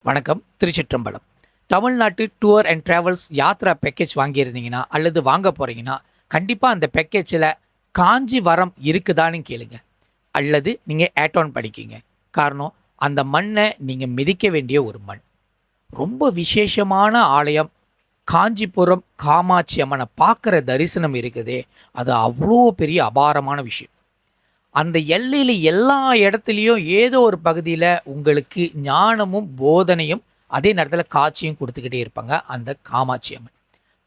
வணக்கம். திருச்சிற்றம்பலம். தமிழ்நாட்டு tour and travels Yatra package வாங்கியிருந்தீங்கன்னா அல்லது வாங்க போகிறீங்கன்னா கண்டிப்பாக அந்த பேக்கேஜில் காஞ்சிவரம் இருக்குதான்னு கேளுங்க. அல்லது நீங்கள் ஆட் ஆன் பண்ணிக்கிங்க. காரணம், அந்த மண்ணை நீங்கள் மிதிக்க வேண்டிய ஒரு மண். ரொம்ப விசேஷமான ஆலயம். காஞ்சிபுரம் காமாட்சி அம்மனை பார்க்குற தரிசனம் இருக்குதே, அது அவ்வளோ பெரிய அபாரமான விஷயம். அந்த எல்லையில் எல்லா இடத்துலையும் ஏதோ ஒரு பகுதியில் உங்களுக்கு ஞானமும் போதனையும் அதே நேரத்தில் காட்சியும் கொடுத்துக்கிட்டே இருப்பாங்க அந்த காமாட்சி அம்மன்.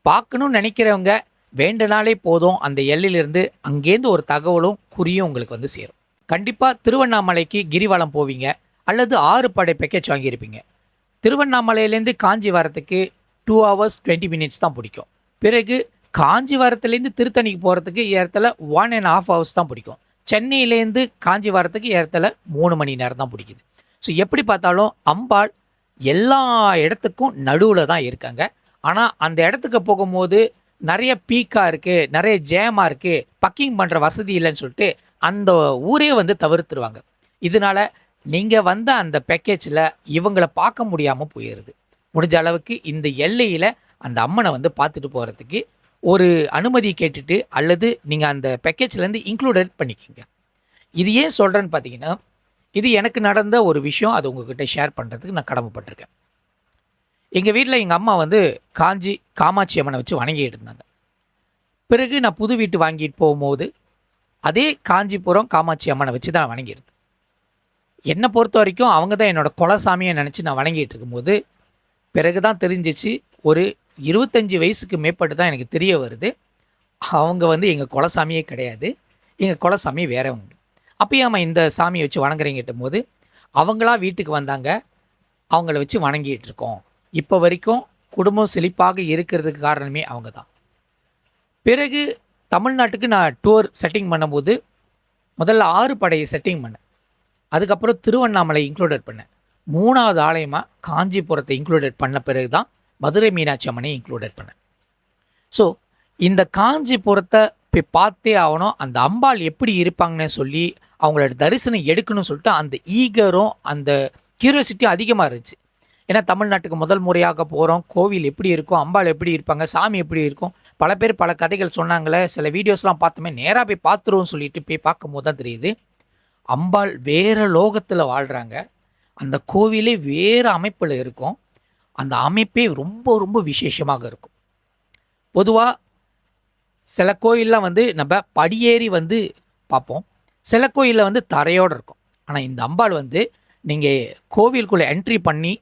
பார்க்கணும்னு நினைக்கிறவங்க வேண்டனாலே போதும், அந்த எல்லையிலிருந்து அங்கேருந்து ஒரு தகவலும் குறியும் உங்களுக்கு வந்து சேரும். கண்டிப்பாக திருவண்ணாமலைக்கு கிரிவலம் போவீங்க அல்லது 6 படை பேக்கேஜ் வாங்கியிருப்பீங்க. திருவண்ணாமலையிலேருந்து காஞ்சி வரத்துக்கு 2 hours 20 minutes தான் பிடிக்கும். பிறகு காஞ்சிவரத்துலேருந்து திருத்தணிக்கு போகிறதுக்கு ஏறத்தில் 1.5 hours தான் பிடிக்கும். சென்னையிலேருந்து காஞ்சி வரத்துக்கு ஏறத்தில் 3 மணி நேரம் தான் பிடிக்குது. ஸோ எப்படி பார்த்தாலும் அம்பாள் எல்லா இடத்துக்கும் நடுவில் தான் இருக்காங்க. ஆனால் அந்த இடத்துக்கு போகும்போது நிறைய பீக்காக இருக்குது, நிறைய ஜேமாக இருக்குது, பக்கிங் பண்ணுற வசதி இல்லைன்னு சொல்லிட்டு அந்த ஊரே வந்து தவிர்த்துருவாங்க. இதனால் நீங்கள் வந்த அந்த பேக்கேஜில் இவங்களை பார்க்க முடியாமல் போயிடுது. முடிஞ்ச அளவுக்கு இந்த எல்லையில் அந்த அம்மனை வந்து பார்த்துட்டு போகிறதுக்கு ஒரு அனுமதி கேட்டுட்டு அல்லது நீங்கள் அந்த பேக்கேஜ்லேருந்து இன்க்ளூடட் பண்ணிக்கிங்க. இது ஏன் சொல்கிறேன்னு பார்த்தீங்கன்னா, இது எனக்கு நடந்த ஒரு விஷயம். அது உங்ககிட்ட ஷேர் பண்ணுறதுக்கு நான் கடமைப்பட்டிருக்கேன். எங்கள் வீட்டில் எங்கள் அம்மா வந்து காமாட்சி அம்மனை வச்சு வணங்கிட்டு இருந்தாங்க. பிறகு நான் புது வீட்டு வாங்கிட்டு போகும்போது அதே காஞ்சிபுரம் காமாட்சி அம்மனை வச்சு தான் வணங்கிடுது. என்னை பொறுத்த வரைக்கும் அவங்க தான் என்னோடய குலசாமியை நினச்சி நான் வணங்கிட்டு இருக்கும்போது பிறகு தான் தெரிஞ்சிச்சு, ஒரு 25 வயசுக்கு மேற்பட்டு தான் எனக்கு தெரிய வருது, அவங்க வந்து எங்கள் குலசாமியே கிடையாது, எங்கள் குலசாமி வேற உண்டு. அப்பயும் நம்ம இந்த சாமியை வச்சு வணங்குறீங்கிட்டும் போது அவங்களா வீட்டுக்கு வந்தாங்க, அவங்கள வச்சு வணங்கிட்டு இருக்கோம். இப்போ வரைக்கும் குடும்பம் செழிப்பாக இருக்கிறதுக்கு காரணமே அவங்க தான். பிறகு தமிழ்நாட்டுக்கு நான் டூர் செட்டிங் பண்ணும்போது முதல்ல 6 படையை செட்டிங் பண்ணேன். அதுக்கப்புறம் திருவண்ணாமலை இன்க்ளூடட் பண்ணேன். 3வது ஆலயமாக காஞ்சிபுரத்தை இன்க்ளூடட் பண்ண பிறகு தான் மதுரை மீனாட்சி அம்மனை இன்க்ளூடட் பண்ணேன். ஸோ இந்த காஞ்சிபுரத்தை போய் பார்த்தே ஆகணும், அந்த அம்பாள் எப்படி இருப்பாங்கன்னு சொல்லி அவங்களோட தரிசனம் எடுக்கணும்னு சொல்லிட்டு அந்த ஈகரும் அந்த கியூரியாசிட்டியும் அதிகமாக இருந்துச்சு. ஏன்னா தமிழ்நாட்டுக்கு முதல் முறையாக போகிறோம், கோவில் எப்படி இருக்கும், அம்பாள் எப்படி இருப்பாங்க, சாமி எப்படி இருக்கும், பல பேர் பல கதைகள் சொன்னாங்களே, சில வீடியோஸ்லாம் பார்த்தோமே, நேராக போய் பார்த்துருவோம் சொல்லிட்டு போய் பார்க்கும்போது தான் தெரியுது அம்பாள் வேறு லோகத்தில் வாழ்கிறாங்க. அந்த கோவிலே வேறு அமைப்பில் இருக்கும். அந்த அமைப்பே ரொம்ப ரொம்ப விசேஷமாக இருக்கும். பொதுவாக சில கோயிலெலாம் வந்து நம்ம படியேறி வந்து பார்ப்போம், சில கோயிலில் வந்து தரையோடு இருக்கும். ஆனால் இந்த அம்பாள் வந்து நீங்கள் கோவிலுக்குள்ளே என்ட்ரி பண்ணி